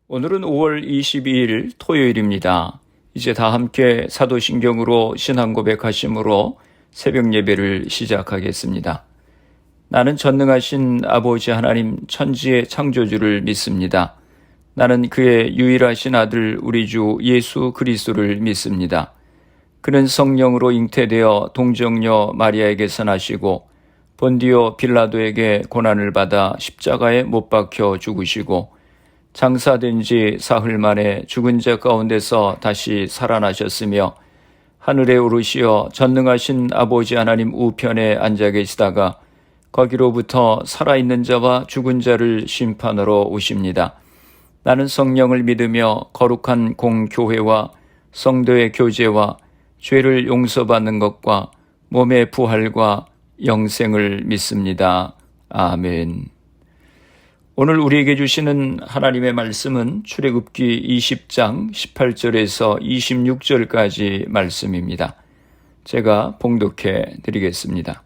오늘은 5월 22일 토요일입니다. 이제 다 함께 사도신경으로 신앙 고백하심으로 새벽 예배를 시작하겠습니다. 나는 전능하신 아버지 하나님 천지의 창조주를 믿습니다. 나는 그의 유일하신 아들 우리 주 예수 그리스도를 믿습니다. 그는 성령으로 잉태되어 동정녀 마리아에게서 나시고 본디오 빌라도에게 고난을 받아 십자가에 못 박혀 죽으시고 장사된 지 사흘 만에 죽은 자 가운데서 다시 살아나셨으며 하늘에 오르시어 전능하신 아버지 하나님 우편에 앉아 계시다가 거기로부터 살아있는 자와 죽은 자를 심판하러 오십니다. 나는 성령을 믿으며 거룩한 공교회와 성도의 교제와 죄를 용서받는 것과 몸의 부활과 영생을 믿습니다. 아멘. 오늘 우리에게 주시는 하나님의 말씀은 출애굽기 20장 18절에서 26절까지 말씀입니다. 제가 봉독해 드리겠습니다.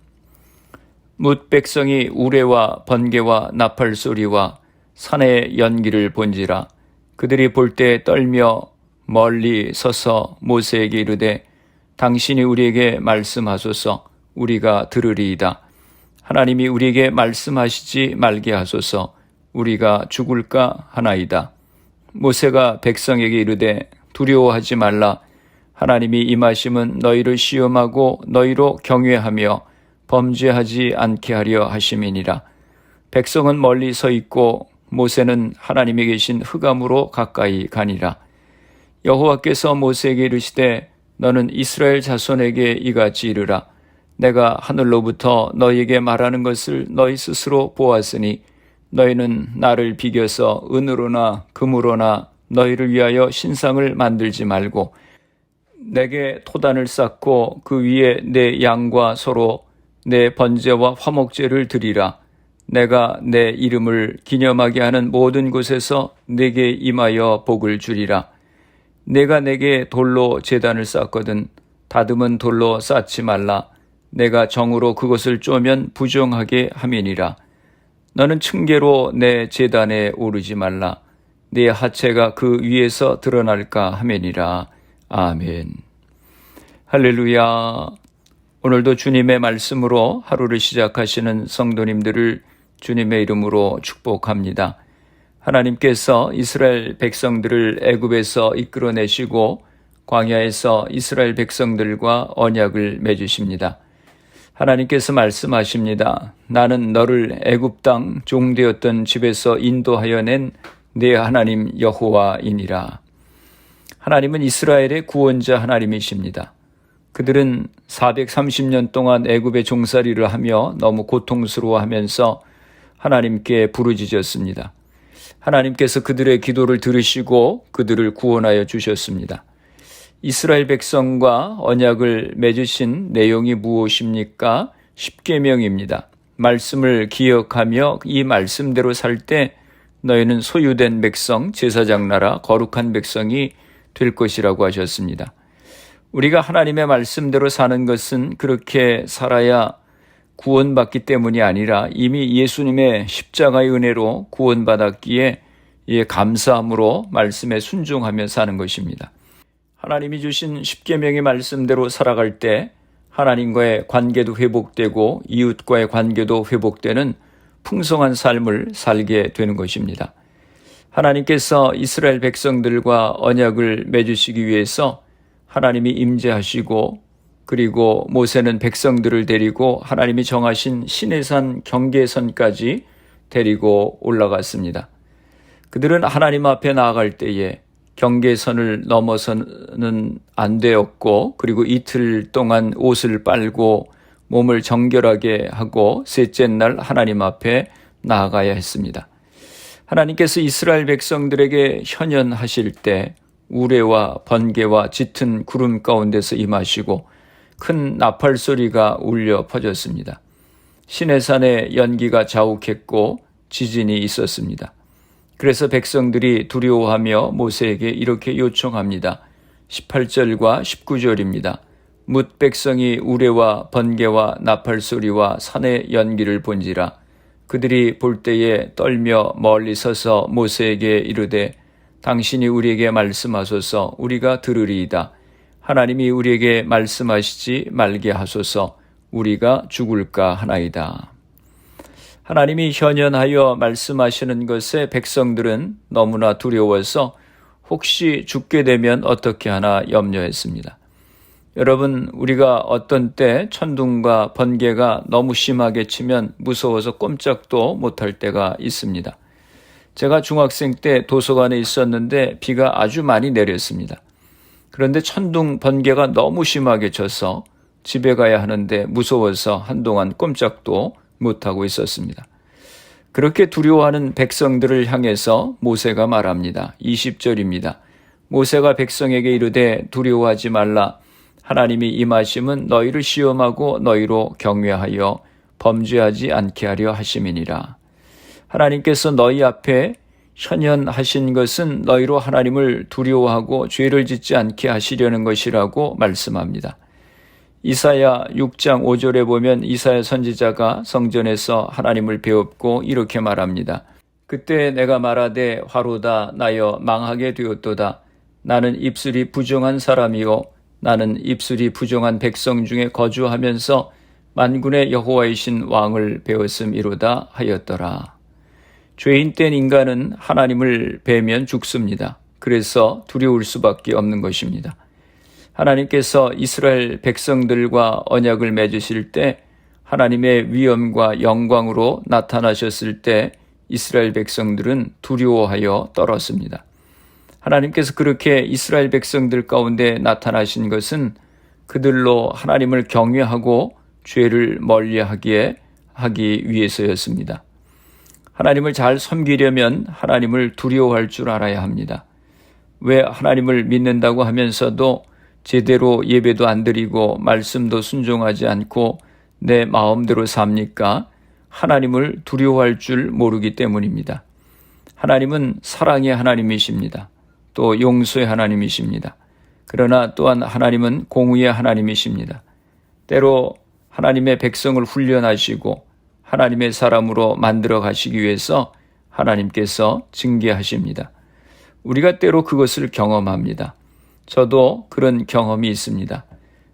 뭇 백성이 우레와 번개와 나팔 소리와 산의 연기를 본지라 그들이 볼 때 떨며 멀리 서서 모세에게 이르되 당신이 우리에게 말씀하소서 우리가 들으리이다. 하나님이 우리에게 말씀하시지 말게 하소서 우리가 죽을까 하나이다. 모세가 백성에게 이르되 두려워하지 말라. 하나님이 임하심은 너희를 시험하고 너희로 경외하며 범죄하지 않게 하려 하심이니라. 백성은 멀리 서 있고 모세는 하나님이 계신 흑암으로 가까이 가니라. 여호와께서 모세에게 이르시되 너는 이스라엘 자손에게 이같이 이르라. 내가 하늘로부터 너희에게 말하는 것을 너희 스스로 보았으니 너희는 나를 비겨서 은으로나 금으로나 너희를 위하여 신상을 만들지 말고 내게 토단을 쌓고 그 위에 내 양과 소로 내 번제와 화목제를 드리라. 내가 내 이름을 기념하게 하는 모든 곳에서 내게 임하여 복을 주리라. 내가 내게 돌로 제단을 쌓거든 다듬은 돌로 쌓지 말라. 내가 정으로 그것을 쪼면 부정하게 함이니라. 너는 층계로 내 제단에 오르지 말라. 내 하체가 그 위에서 드러날까 하매니라. 아멘. 할렐루야. 오늘도 주님의 말씀으로 하루를 시작하시는 성도님들을 주님의 이름으로 축복합니다. 하나님께서 이스라엘 백성들을 애굽에서 이끌어내시고 광야에서 이스라엘 백성들과 언약을 맺으십니다. 하나님께서 말씀하십니다. 나는 너를 애굽 땅 종되었던 집에서 인도하여 낸 내 하나님 여호와이니라. 하나님은 이스라엘의 구원자 하나님이십니다. 그들은 430년 동안 애굽의 종살이를 하며 너무 고통스러워하면서 하나님께 부르짖었습니다. 하나님께서 그들의 기도를 들으시고 그들을 구원하여 주셨습니다. 이스라엘 백성과 언약을 맺으신 내용이 무엇입니까? 십계명입니다. 말씀을 기억하며 이 말씀대로 살 때 너희는 소유된 백성, 제사장 나라, 거룩한 백성이 될 것이라고 하셨습니다. 우리가 하나님의 말씀대로 사는 것은 그렇게 살아야 구원받기 때문이 아니라 이미 예수님의 십자가의 은혜로 구원받았기에 이에 감사함으로 말씀에 순종하며 사는 것입니다. 하나님이 주신 십계명의 말씀대로 살아갈 때 하나님과의 관계도 회복되고 이웃과의 관계도 회복되는 풍성한 삶을 살게 되는 것입니다. 하나님께서 이스라엘 백성들과 언약을 맺으시기 위해서 하나님이 임재하시고 그리고 모세는 백성들을 데리고 하나님이 정하신 시내산 경계선까지 데리고 올라갔습니다. 그들은 하나님 앞에 나아갈 때에 경계선을 넘어서는 안 되었고 그리고 이틀 동안 옷을 빨고 몸을 정결하게 하고 셋째 날 하나님 앞에 나아가야 했습니다. 하나님께서 이스라엘 백성들에게 현현하실 때 우레와 번개와 짙은 구름 가운데서 임하시고 큰 나팔 소리가 울려 퍼졌습니다. 시내산에 연기가 자욱했고 지진이 있었습니다. 그래서 백성들이 두려워하며 모세에게 이렇게 요청합니다. 18절과 19절입니다. 뭇 백성이 우레와 번개와 나팔 소리와 산의 연기를 본지라 그들이 볼 때에 떨며 멀리 서서 모세에게 이르되 당신이 우리에게 말씀하소서 우리가 들으리이다. 하나님이 우리에게 말씀하시지 말게 하소서 우리가 죽을까 하나이다. 하나님이 현연하여 말씀하시는 것에 백성들은 너무나 두려워서 혹시 죽게 되면 어떻게 하나 염려했습니다. 여러분, 우리가 어떤 때 천둥과 번개가 너무 심하게 치면 무서워서 꼼짝도 못할 때가 있습니다. 제가 중학생 때 도서관에 있었는데 비가 아주 많이 내렸습니다. 그런데 천둥, 번개가 너무 심하게 쳐서 집에 가야 하는데 무서워서 한동안 꼼짝도 못하고 있었습니다. 그렇게 두려워하는 백성들을 향해서 모세가 말합니다. 20절입니다. 모세가 백성에게 이르되 두려워하지 말라. 하나님이 임하심은 너희를 시험하고 너희로 경외하여 범죄하지 않게 하려 하심이니라. 하나님께서 너희 앞에 현현하신 것은 너희로 하나님을 두려워하고 죄를 짓지 않게 하시려는 것이라고 말씀합니다. 이사야 6장 5절에 보면 이사야 선지자가 성전에서 하나님을 배웁고 이렇게 말합니다. 그때 내가 말하되 화로다 나여 망하게 되었도다. 나는 입술이 부정한 사람이요 나는 입술이 부정한 백성 중에 거주하면서 만군의 여호와이신 왕을 배웠음이로다 하였더라. 죄인 된 인간은 하나님을 배면 죽습니다. 그래서 두려울 수밖에 없는 것입니다. 하나님께서 이스라엘 백성들과 언약을 맺으실 때 하나님의 위엄과 영광으로 나타나셨을 때 이스라엘 백성들은 두려워하여 떨었습니다. 하나님께서 그렇게 이스라엘 백성들 가운데 나타나신 것은 그들로 하나님을 경외하고 죄를 멀리하기 위해서였습니다. 하나님을 잘 섬기려면 하나님을 두려워할 줄 알아야 합니다. 왜 하나님을 믿는다고 하면서도 제대로 예배도 안 드리고 말씀도 순종하지 않고 내 마음대로 삽니까? 하나님을 두려워할 줄 모르기 때문입니다. 하나님은 사랑의 하나님이십니다. 또 용서의 하나님이십니다. 그러나 또한 하나님은 공의의 하나님이십니다. 때로 하나님의 백성을 훈련하시고 하나님의 사람으로 만들어 가시기 위해서 하나님께서 징계하십니다. 우리가 때로 그것을 경험합니다. 저도 그런 경험이 있습니다.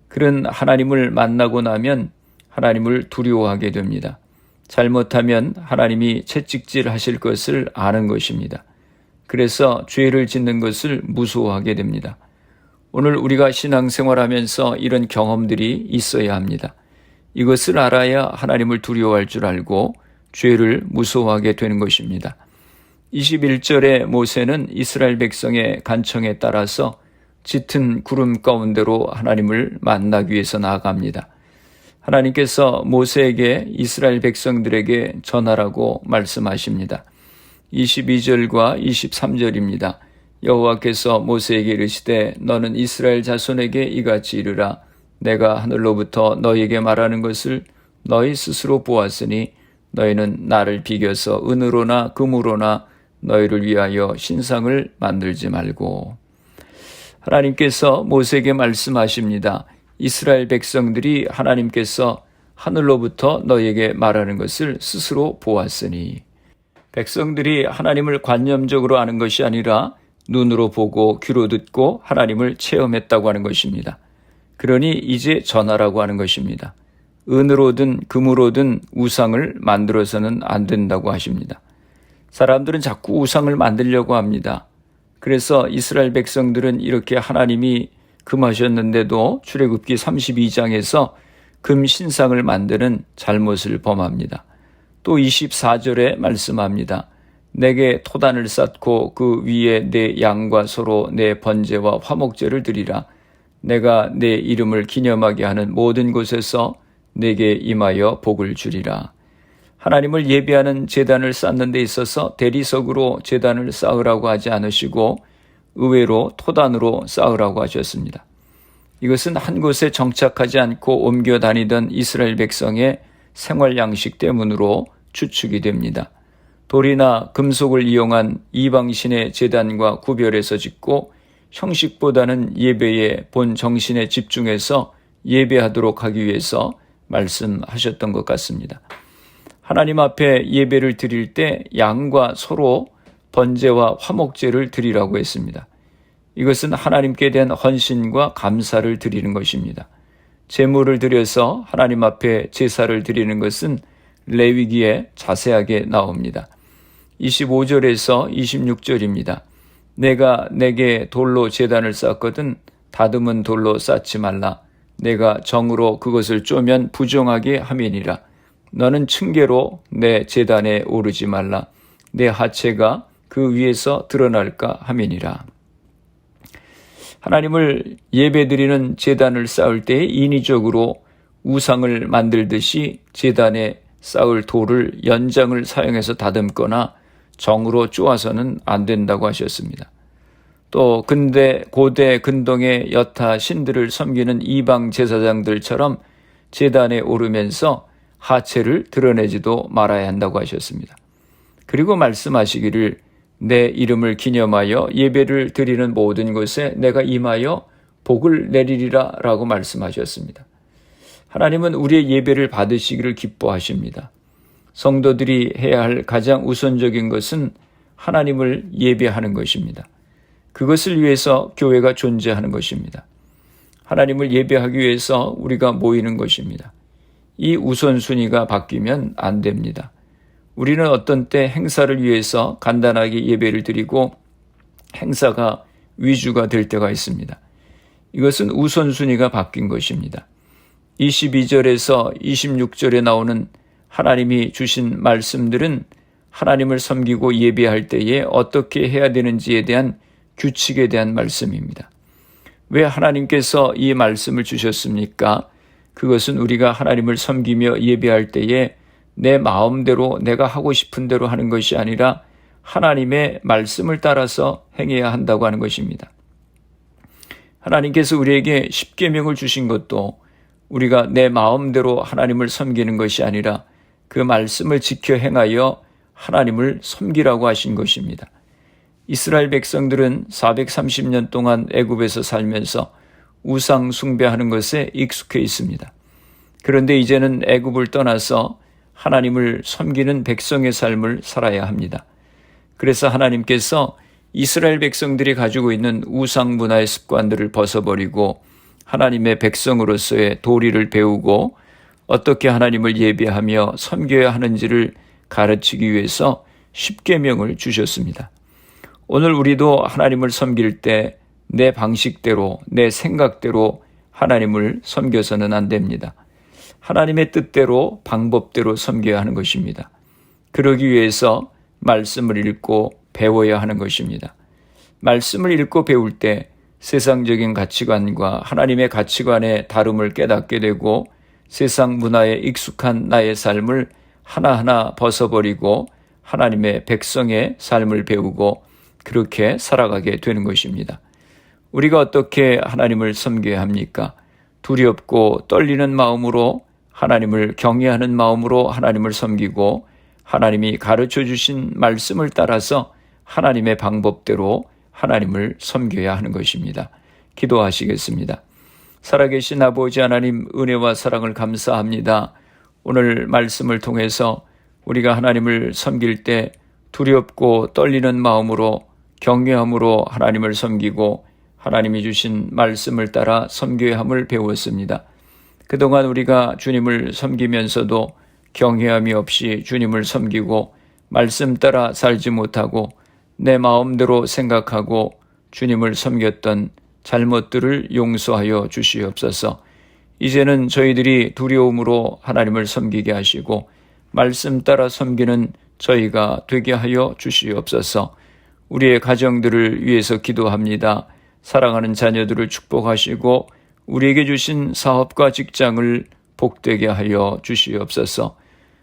그런 하나님을 만나고 나면 하나님을 두려워하게 됩니다. 잘못하면 하나님이 채찍질 하실 것을 아는 것입니다. 그래서 죄를 짓는 것을 무서워하게 됩니다. 오늘 우리가 신앙생활하면서 이런 경험들이 있어야 합니다. 이것을 알아야 하나님을 두려워할 줄 알고 죄를 무서워하게 되는 것입니다. 21절에 모세는 이스라엘 백성의 간청에 따라서 짙은 구름 가운데로 하나님을 만나기 위해서 나아갑니다. 하나님께서 모세에게 이스라엘 백성들에게 전하라고 말씀하십니다. 22절과 23절입니다. 여호와께서 모세에게 이르시되 너는 이스라엘 자손에게 이같이 이르라. 내가 하늘로부터 너희에게 말하는 것을 너희 스스로 보았으니 너희는 나를 비겨서 은으로나 금으로나 너희를 위하여 신상을 만들지 말고. 하나님께서 모세에게 말씀하십니다. 이스라엘 백성들이 하나님께서 하늘로부터 너희에게 말하는 것을 스스로 보았으니. 백성들이 하나님을 관념적으로 아는 것이 아니라 눈으로 보고 귀로 듣고 하나님을 체험했다고 하는 것입니다. 그러니 이제 전하라고 하는 것입니다. 은으로든 금으로든 우상을 만들어서는 안 된다고 하십니다. 사람들은 자꾸 우상을 만들려고 합니다. 그래서 이스라엘 백성들은 이렇게 하나님이 금하셨는데도 출애굽기 32장에서 금 신상을 만드는 잘못을 범합니다. 또 24절에 말씀합니다. 내게 토단을 쌓고 그 위에 내 양과 소로 내 번제와 화목제를 드리라. 내가 내 이름을 기념하게 하는 모든 곳에서 내게 임하여 복을 주리라. 하나님을 예배하는 제단을 쌓는 데 있어서 대리석으로 제단을 쌓으라고 하지 않으시고 의외로 토단으로 쌓으라고 하셨습니다. 이것은 한 곳에 정착하지 않고 옮겨 다니던 이스라엘 백성의 생활 양식 때문으로 추측이 됩니다. 돌이나 금속을 이용한 이방신의 제단과 구별해서 짓고 형식보다는 예배의 본 정신에 집중해서 예배하도록 하기 위해서 말씀하셨던 것 같습니다. 하나님 앞에 예배를 드릴 때 양과 소로 번제와 화목제를 드리라고 했습니다. 이것은 하나님께 대한 헌신과 감사를 드리는 것입니다. 제물을 드려서 하나님 앞에 제사를 드리는 것은 레위기에 자세하게 나옵니다. 25절에서 26절입니다. 내가 내게 돌로 제단을 쌓거든 다듬은 돌로 쌓지 말라. 내가 정으로 그것을 쪼면 부정하게 함이니라. 너는 층계로 내 제단에 오르지 말라. 내 하체가 그 위에서 드러날까 함이니라. 하나님을 예배드리는 제단을 쌓을 때 인위적으로 우상을 만들듯이 제단에 쌓을 돌을 연장을 사용해서 다듬거나 정으로 쪼아서는 안 된다고 하셨습니다. 또 고대 근동의 여타 신들을 섬기는 이방 제사장들처럼 제단에 오르면서 하체를 드러내지도 말아야 한다고 하셨습니다. 그리고 말씀하시기를 내 이름을 기념하여 예배를 드리는 모든 곳에 내가 임하여 복을 내리리라 라고 말씀하셨습니다. 하나님은 우리의 예배를 받으시기를 기뻐하십니다. 성도들이 해야 할 가장 우선적인 것은 하나님을 예배하는 것입니다. 그것을 위해서 교회가 존재하는 것입니다. 하나님을 예배하기 위해서 우리가 모이는 것입니다. 이 우선순위가 바뀌면 안 됩니다. 우리는 어떤 때 행사를 위해서 간단하게 예배를 드리고 행사가 위주가 될 때가 있습니다. 이것은 우선순위가 바뀐 것입니다. 22절에서 26절에 나오는 하나님이 주신 말씀들은 하나님을 섬기고 예배할 때에 어떻게 해야 되는지에 대한 규칙에 대한 말씀입니다. 왜 하나님께서 이 말씀을 주셨습니까? 그것은 우리가 하나님을 섬기며 예배할 때에 내 마음대로 내가 하고 싶은 대로 하는 것이 아니라 하나님의 말씀을 따라서 행해야 한다고 하는 것입니다. 하나님께서 우리에게 십계명을 주신 것도 우리가 내 마음대로 하나님을 섬기는 것이 아니라 그 말씀을 지켜 행하여 하나님을 섬기라고 하신 것입니다. 이스라엘 백성들은 430년 동안 애굽에서 살면서 우상 숭배하는 것에 익숙해 있습니다. 그런데 이제는 애굽을 떠나서 하나님을 섬기는 백성의 삶을 살아야 합니다. 그래서 하나님께서 이스라엘 백성들이 가지고 있는 우상 문화의 습관들을 벗어버리고 하나님의 백성으로서의 도리를 배우고 어떻게 하나님을 예배하며 섬겨야 하는지를 가르치기 위해서 십계명을 주셨습니다. 오늘 우리도 하나님을 섬길 때 내 방식대로 내 생각대로 하나님을 섬겨서는 안 됩니다. 하나님의 뜻대로 방법대로 섬겨야 하는 것입니다. 그러기 위해서 말씀을 읽고 배워야 하는 것입니다. 말씀을 읽고 배울 때 세상적인 가치관과 하나님의 가치관의 다름을 깨닫게 되고 세상 문화에 익숙한 나의 삶을 하나하나 벗어버리고 하나님의 백성의 삶을 배우고 그렇게 살아가게 되는 것입니다. 우리가 어떻게 하나님을 섬겨야 합니까? 두렵고 떨리는 마음으로 하나님을 경외하는 마음으로 하나님을 섬기고 하나님이 가르쳐 주신 말씀을 따라서 하나님의 방법대로 하나님을 섬겨야 하는 것입니다. 기도하시겠습니다. 살아계신 아버지 하나님, 은혜와 사랑을 감사합니다. 오늘 말씀을 통해서 우리가 하나님을 섬길 때 두렵고 떨리는 마음으로 경외함으로 하나님을 섬기고 하나님이 주신 말씀을 따라 섬겨야 함을 배웠습니다. 그동안 우리가 주님을 섬기면서도 경외함이 없이 주님을 섬기고 말씀 따라 살지 못하고 내 마음대로 생각하고 주님을 섬겼던 잘못들을 용서하여 주시옵소서. 이제는 저희들이 두려움으로 하나님을 섬기게 하시고 말씀 따라 섬기는 저희가 되게 하여 주시옵소서. 우리의 가정들을 위해서 기도합니다. 사랑하는 자녀들을 축복하시고 우리에게 주신 사업과 직장을 복되게 하여 주시옵소서.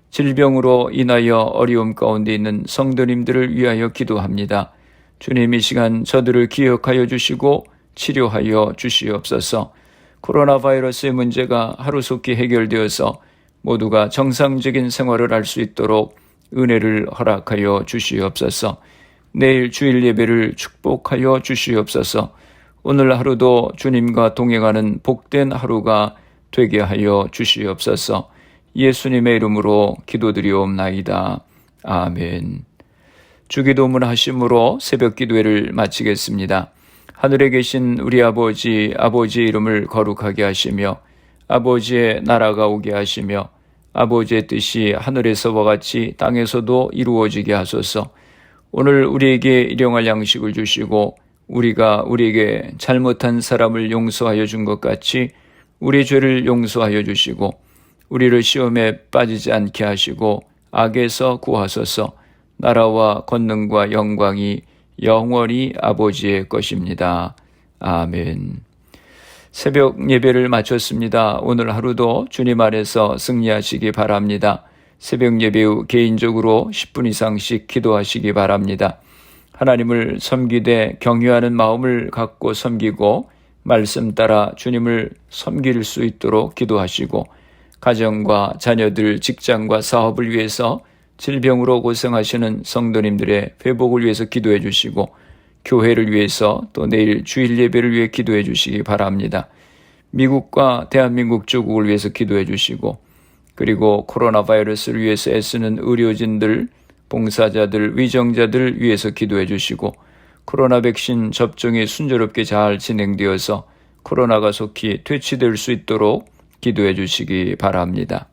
질병으로 인하여 어려움 가운데 있는 성도님들을 위하여 기도합니다. 주님, 이 시간 저들을 기억하여 주시고 치료하여 주시옵소서. 코로나 바이러스의 문제가 하루속히 해결되어서 모두가 정상적인 생활을 할 수 있도록 은혜를 허락하여 주시옵소서. 내일 주일 예배를 축복하여 주시옵소서. 오늘 하루도 주님과 동행하는 복된 하루가 되게 하여 주시옵소서. 예수님의 이름으로 기도드리옵나이다. 아멘. 주기도문 하심으로 새벽 기도회를 마치겠습니다. 하늘에 계신 우리 아버지의 이름을 거룩하게 하시며 아버지의 나라가 오게 하시며 아버지의 뜻이 하늘에서와 같이 땅에서도 이루어지게 하소서. 오늘 우리에게 일용할 양식을 주시고 우리가 우리에게 잘못한 사람을 용서하여 준 것 같이 우리 죄를 용서하여 주시고 우리를 시험에 빠지지 않게 하시고 악에서 구하소서. 나라와 권능과 영광이 영원히 아버지의 것입니다. 아멘. 새벽 예배를 마쳤습니다. 오늘 하루도 주님 안에서 승리하시기 바랍니다. 새벽 예배 후 개인적으로 10분 이상씩 기도하시기 바랍니다. 하나님을 섬기되 경외하는 마음을 갖고 섬기고 말씀 따라 주님을 섬길 수 있도록 기도하시고 가정과 자녀들, 직장과 사업을 위해서 질병으로 고생하시는 성도님들의 회복을 위해서 기도해 주시고 교회를 위해서 또 내일 주일 예배를 위해 기도해 주시기 바랍니다. 미국과 대한민국 조국을 위해서 기도해 주시고 그리고 코로나 바이러스를 위해서 애쓰는 의료진들, 봉사자들, 위정자들 위해서 기도해 주시고 코로나 백신 접종이 순조롭게 잘 진행되어서 코로나가 속히 퇴치될 수 있도록 기도해 주시기 바랍니다.